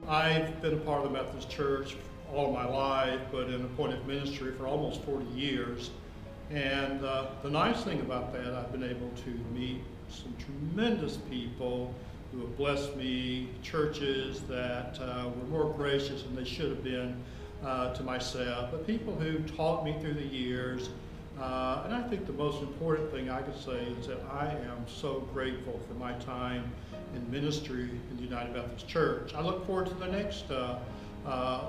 I've been a part of the Methodist Church all of my life, but in appointed ministry for almost 40 years. And the nice thing about that, I've been able to meet some tremendous people who have blessed me, churches that were more gracious than they should have been to myself, but people who taught me through the years. And I think the most important thing I could say is that I am so grateful for my time in ministry in the United Methodist Church. I look forward to the next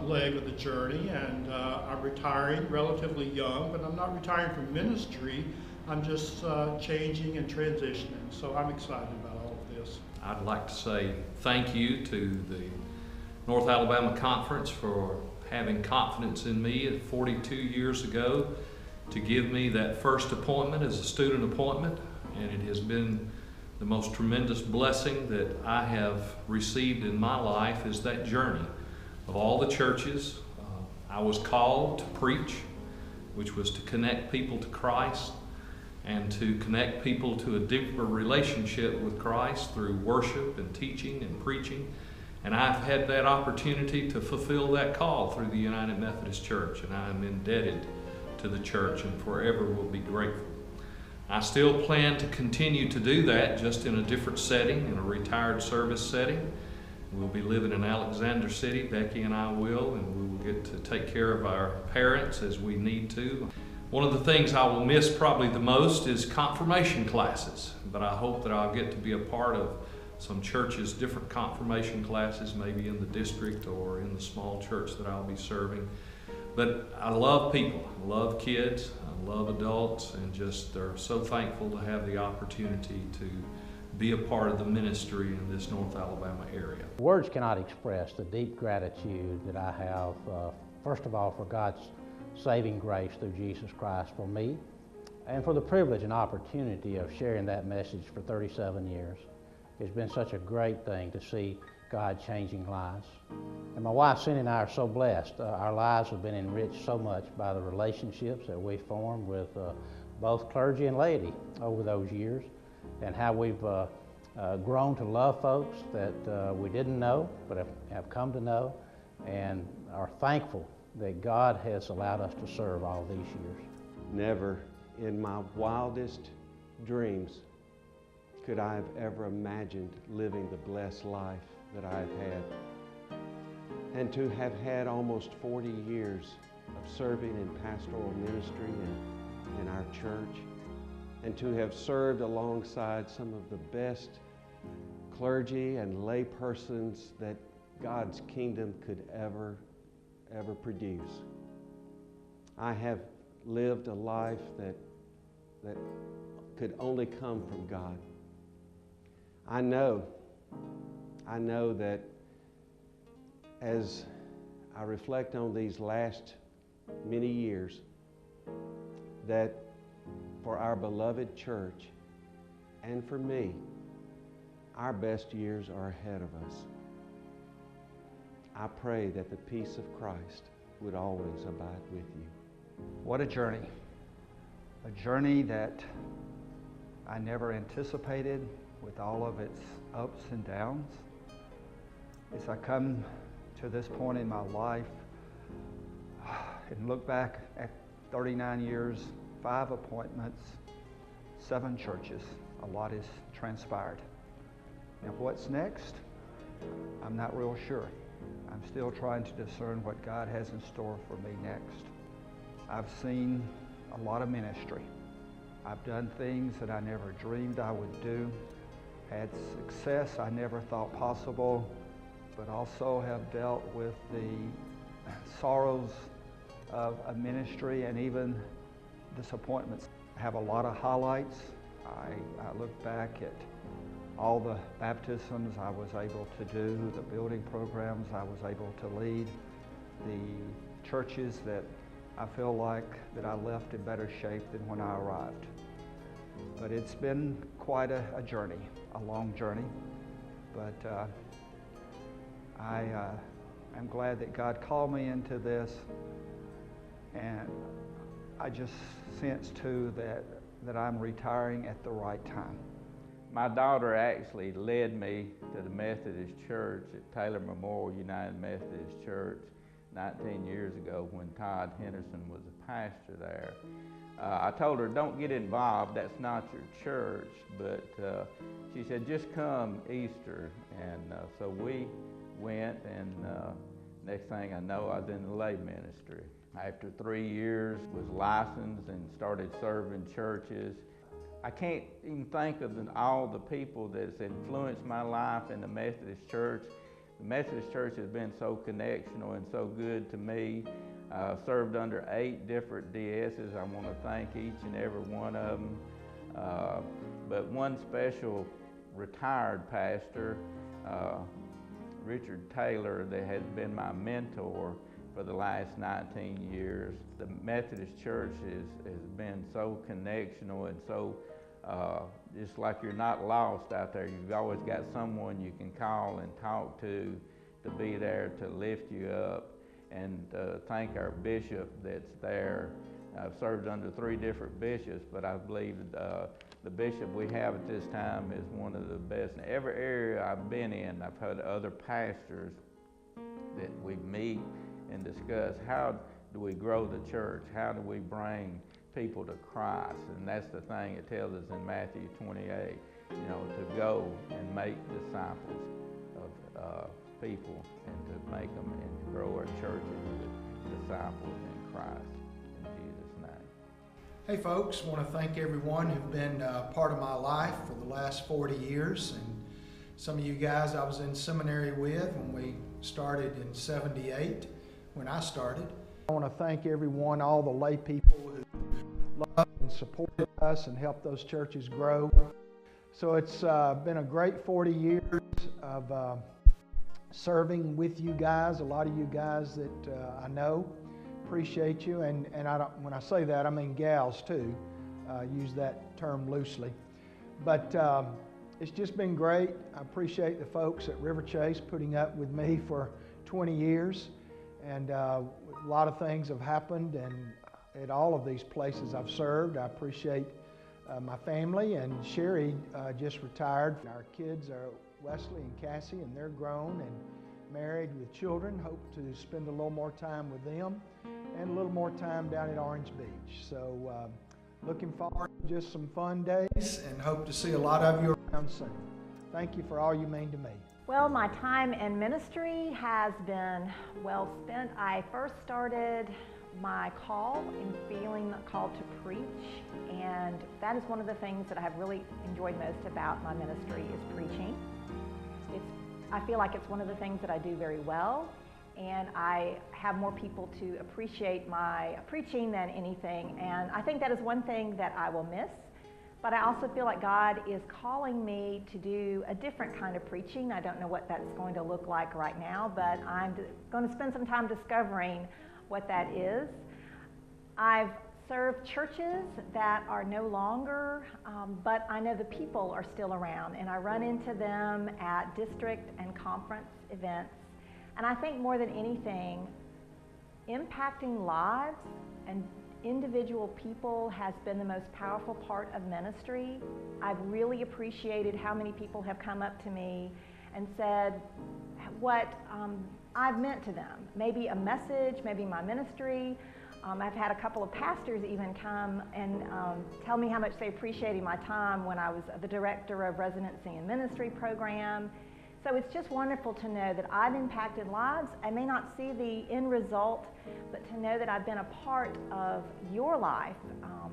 leg of the journey, and I'm retiring relatively young, but I'm not retiring from ministry. I'm just changing and transitioning, so I'm excited about all of this. I'd like to say thank you to the North Alabama Conference for having confidence in me 42 years ago to give me that first appointment as a student appointment, and it has been the most tremendous blessing that I have received in my life is that journey. Of all the churches, I was called to preach, which was to connect people to Christ and to connect people to a deeper relationship with Christ through worship and teaching and preaching. And I've had that opportunity to fulfill that call through the United Methodist Church, and I am indebted to the church and forever will be grateful. I still plan to continue to do that, just in a different setting, in a retired service setting. We'll be living in Alexander City, Becky and I will, and we will get to take care of our parents as we need to. One of the things I will miss probably the most is confirmation classes, but I hope that I'll get to be a part of some churches' different confirmation classes, maybe in the district or in the small church that I'll be serving. But I love people, I love kids, I love adults, and just are so thankful to have the opportunity to be a part of the ministry in this North Alabama area. Words cannot express the deep gratitude that I have, first of all, for God's saving grace through Jesus Christ for me, and for the privilege and opportunity of sharing that message for 37 years. It's been such a great thing to see God changing lives. And my wife Cindy and I are so blessed. Our lives have been enriched so much by the relationships that we formed with both clergy and laity over those years, and how we've grown to love folks that we didn't know but have come to know, and are thankful that God has allowed us to serve all these years. Never in my wildest dreams could I have ever imagined living the blessed life that I've had. And to have had almost 40 years of serving in pastoral ministry in our church, and to have served alongside some of the best clergy and lay persons that God's kingdom could ever produce. I have lived a life that could only come from God. I know that as I reflect on these last many years, that for our beloved church and for me, our best years are ahead of us. I pray that the peace of Christ would always abide with you. What a journey. A journey that I never anticipated, with all of its ups and downs. As I come to this point in my life and look back at 39 years, 5 appointments, 7 churches, a lot has transpired. Now what's next? I'm not real sure. I'm still trying to discern what God has in store for me next. I've seen a lot of ministry. I've done things that I never dreamed I would do, had success I never thought possible, but also have dealt with the sorrows of a ministry and even disappointments. I have a lot of highlights. I look back at all the baptisms I was able to do, the building programs I was able to lead, the churches that I feel like that I left in better shape than when I arrived. But it's been quite a journey, a long journey. But I'm glad that God called me into this, and I just sense too that I'm retiring at the right time. My daughter actually led me to the Methodist Church at Taylor Memorial United Methodist Church 19 years ago when Todd Henderson was a pastor there. I told her, don't get involved, that's not your church, but she said, just come Easter. And so we went, and next thing I know, I was in the lay ministry. After 3 years, was licensed and started serving churches. I can't even think of all the people that's influenced my life in the Methodist Church. The Methodist Church has been so connectional and so good to me. Served under 8 different DSs. I want to thank each and every one of them. But one special retired pastor, Richard Taylor, that has been my mentor for the last 19 years. The Methodist Church has been so connectional and so just like you're not lost out there. You've always got someone you can call and talk to be there to lift you up. And thank our bishop that's there. I've served under 3 different bishops, but I believe the bishop we have at this time is one of the best. In every area I've been in, I've had other pastors that we meet and discuss how do we grow the church, how do we bring people to Christ, and that's the thing it tells us in Matthew 28, to go and make disciples of people and to make them and to grow our churches with disciples in Christ. In Jesus' name. Hey folks, I want to thank everyone who've been part of my life for the last 40 years. And some of you guys I was in seminary with when we started in '78, when I started. I want to thank everyone, all the lay people who loved and supported us and helped those churches grow. So it's been a great 40 years of serving with you guys, a lot of you guys that I know. Appreciate you, and when I say that, I mean gals too. Use that term loosely. But it's just been great. I appreciate the folks at River Chase putting up with me for 20 years. And a lot of things have happened, and at all of these places I've served. I appreciate my family, and Sherry just retired. Our kids are Wesley and Cassie, and they're grown and married with children. Hope to spend a little more time with them and a little more time down at Orange Beach. So looking forward to just some fun days and hope to see a lot of you around soon. Thank you for all you mean to me. Well, my time in ministry has been well spent. I first started my call in feeling called to preach, and that is one of the things that I have really enjoyed most about my ministry is preaching. I feel like it's one of the things that I do very well, and I have more people to appreciate my preaching than anything, and I think that is one thing that I will miss. But I also feel like God is calling me to do a different kind of preaching. I don't know what that's going to look like right now, but I'm going to spend some time discovering what that is. I've served churches that are no longer, but I know the people are still around, and I run into them at district and conference events. And I think more than anything, impacting lives and individual people has been the most powerful part of ministry. I've really appreciated how many people have come up to me and said what I've meant to them. Maybe a message, maybe my ministry. I've had a couple of pastors even come and tell me how much they appreciated my time when I was the director of residency and ministry program. So it's just wonderful to know that I've impacted lives. I may not see the end result, but to know that I've been a part of your life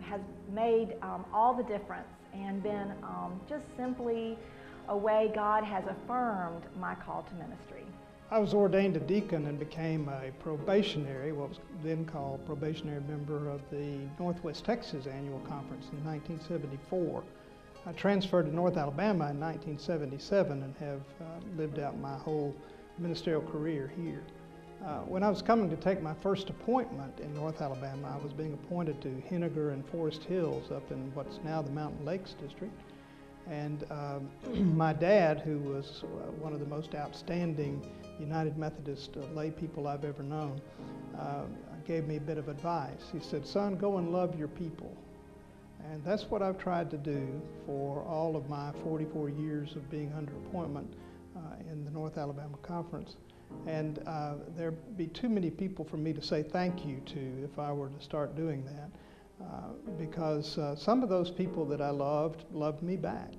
has made all the difference and been just simply a way God has affirmed my call to ministry. I was ordained a deacon and became a probationary, what was then called probationary member of the Northwest Texas Annual Conference in 1974. I transferred to North Alabama in 1977 and have lived out my whole ministerial career here. When I was coming to take my first appointment in North Alabama, I was being appointed to Henniger and Forest Hills up in what's now the Mountain Lakes District. And my dad, who was one of the most outstanding United Methodist lay people I've ever known, gave me a bit of advice. He said, "Son, go and love your people." And that's what I've tried to do for all of my 44 years of being under appointment in the North Alabama Conference. And there'd be too many people for me to say thank you to if I were to start doing that, because some of those people that I loved me back.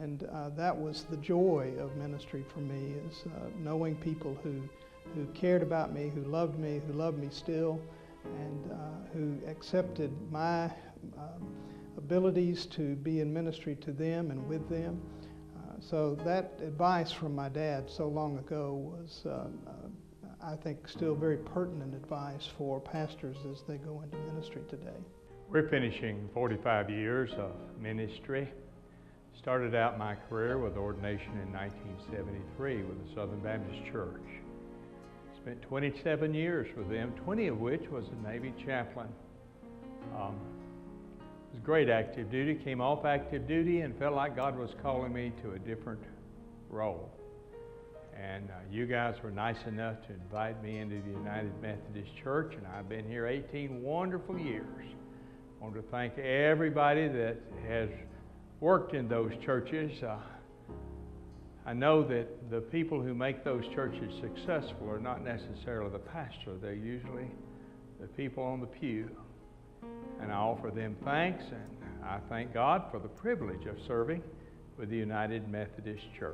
And that was the joy of ministry for me, is knowing people who cared about me, who loved me still, and who accepted my abilities to be in ministry to them and with them. So that advice from my dad so long ago was, I think, still very pertinent advice for pastors as they go into ministry today. We're finishing 45 years of ministry. Started out my career with ordination in 1973 with the Southern Baptist Church. Spent 27 years with them, 20 of which was a Navy chaplain. It was great active duty, came off active duty and felt like God was calling me to a different role. And you guys were nice enough to invite me into the United Methodist Church, and I've been here 18 wonderful years. I want to thank everybody that has worked in those churches. I know that the people who make those churches successful are not necessarily the pastor. They're usually the people on the pew. And I offer them thanks, and I thank God for the privilege of serving with the United Methodist Church.